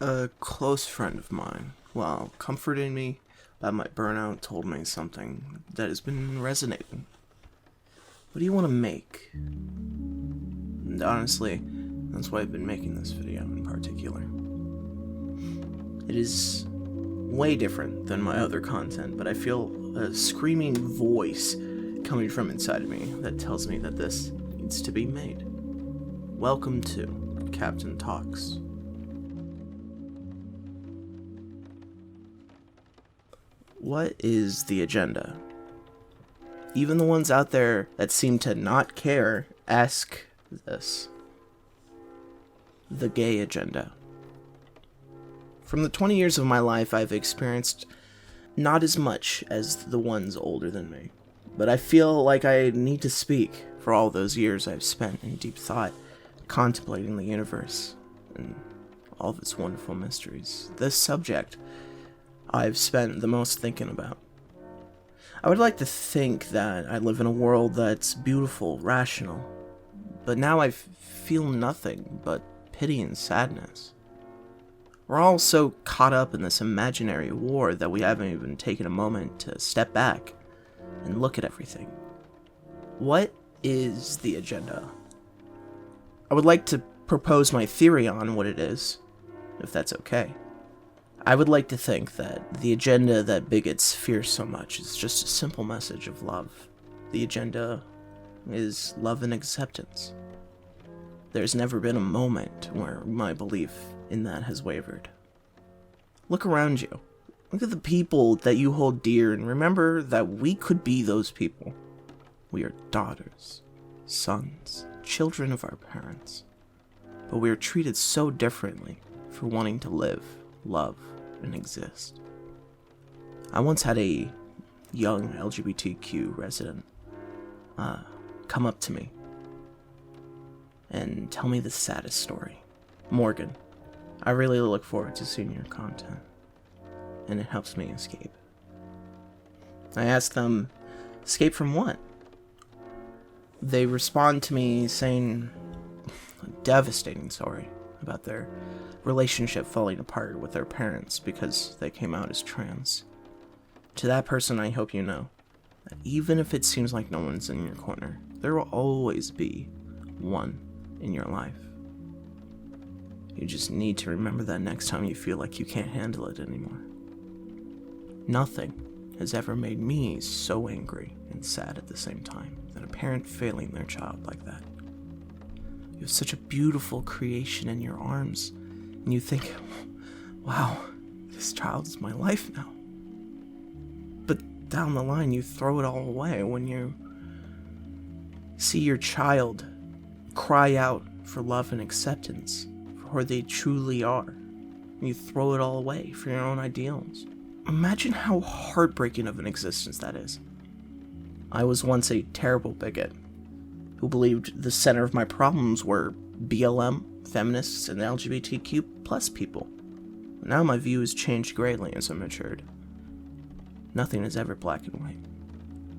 A close friend of mine, while comforting me about my burnout, told me something that has been resonating. What do you want to make? And honestly, that's why I've been making this video in particular. It is way different than my other content, but I feel a screaming voice coming from inside of me that tells me that this needs to be made. Welcome to Captain Talks. What is the agenda? Even the ones out there that seem to not care ask this. The gay agenda. From the 20 years of my life, I've experienced not as much as the ones older than me. But I feel like I need to speak for all those years I've spent in deep thought, contemplating the universe and all of its wonderful mysteries. This subject I've spent the most thinking about. I would like to think that I live in a world that's beautiful, rational, but now I feel nothing but pity and sadness. We're all so caught up in this imaginary war that we haven't even taken a moment to step back and look at everything. What is the agenda? I would like to propose my theory on what it is, if that's okay. I would like to think that the agenda that bigots fear so much is just a simple message of love. The agenda is love and acceptance. There's never been a moment where my belief in that has wavered. Look around you. Look at the people that you hold dear and remember that we could be those people. We are daughters, sons, children of our parents. But we are treated so differently for wanting to live, love, and exist. I once had a young LGBTQ resident come up to me and tell me the saddest story. Morgan, I really look forward to seeing your content, and it helps me escape. I asked them, escape from what? They respond to me saying a devastating story about their relationship falling apart with their parents because they came out as trans. To that person, I hope you know that even if it seems like no one's in your corner, there will always be one in your life. You just need to remember that next time you feel like you can't handle it anymore. Nothing has ever made me so angry and sad at the same time than a parent failing their child like that. You have such a beautiful creation in your arms, and you think, wow, this child is my life now. But down the line, you throw it all away when you see your child cry out for love and acceptance for who they truly are. And you throw it all away for your own ideals. Imagine how heartbreaking of an existence that is. I was once a terrible bigot who believed the center of my problems were BLM, feminists, and LGBTQ plus people. Now my view has changed greatly as I matured. Nothing is ever black and white.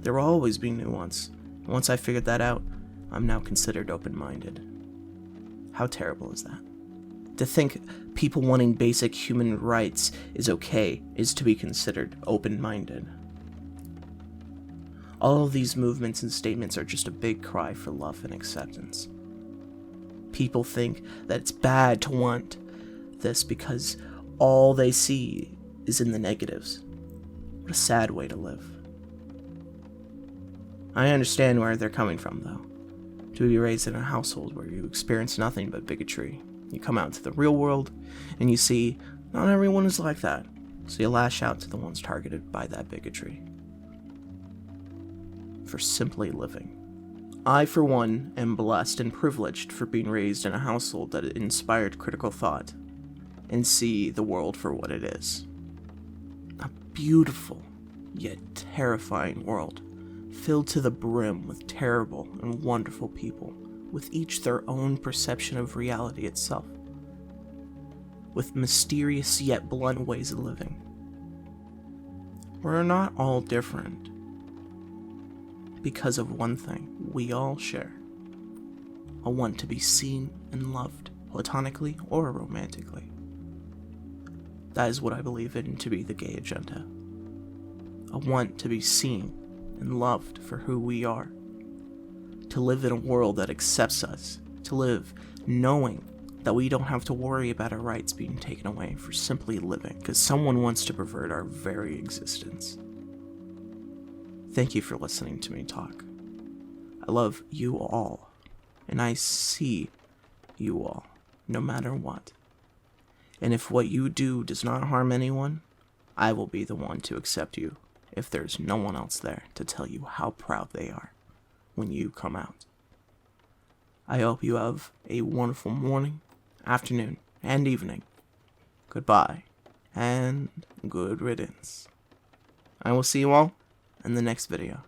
There will always be nuance. Once I figured that out, I'm now considered open-minded. How terrible is that? To think people wanting basic human rights is okay is to be considered open-minded. All of these movements and statements are just a big cry for love and acceptance. People think that it's bad to want this because all they see is in the negatives. What a sad way to live. I understand where they're coming from, though. To be raised in a household where you experience nothing but bigotry. You come out to the real world, and you see not everyone is like that, so you lash out to the ones targeted by that bigotry. For simply living. I, for one, am blessed and privileged for being raised in a household that inspired critical thought and see the world for what it is. A beautiful, yet terrifying world, filled to the brim with terrible and wonderful people, with each their own perception of reality itself, with mysterious yet blunt ways of living. We're not all different because of one thing we all share: a want to be seen and loved, platonically or romantically. That is what I believe in to be the gay agenda. I want to be seen and loved for who we are. To live in a world that accepts us. To live knowing that we don't have to worry about our rights being taken away for simply living, because someone wants to pervert our very existence. Thank you for listening to me talk. I love you all, and I see you all, no matter what. And if what you do does not harm anyone, I will be the one to accept you if there's no one else there to tell you how proud they are when you come out. I hope you have a wonderful morning, afternoon, and evening. Goodbye, and good riddance. I will see you all in the next video.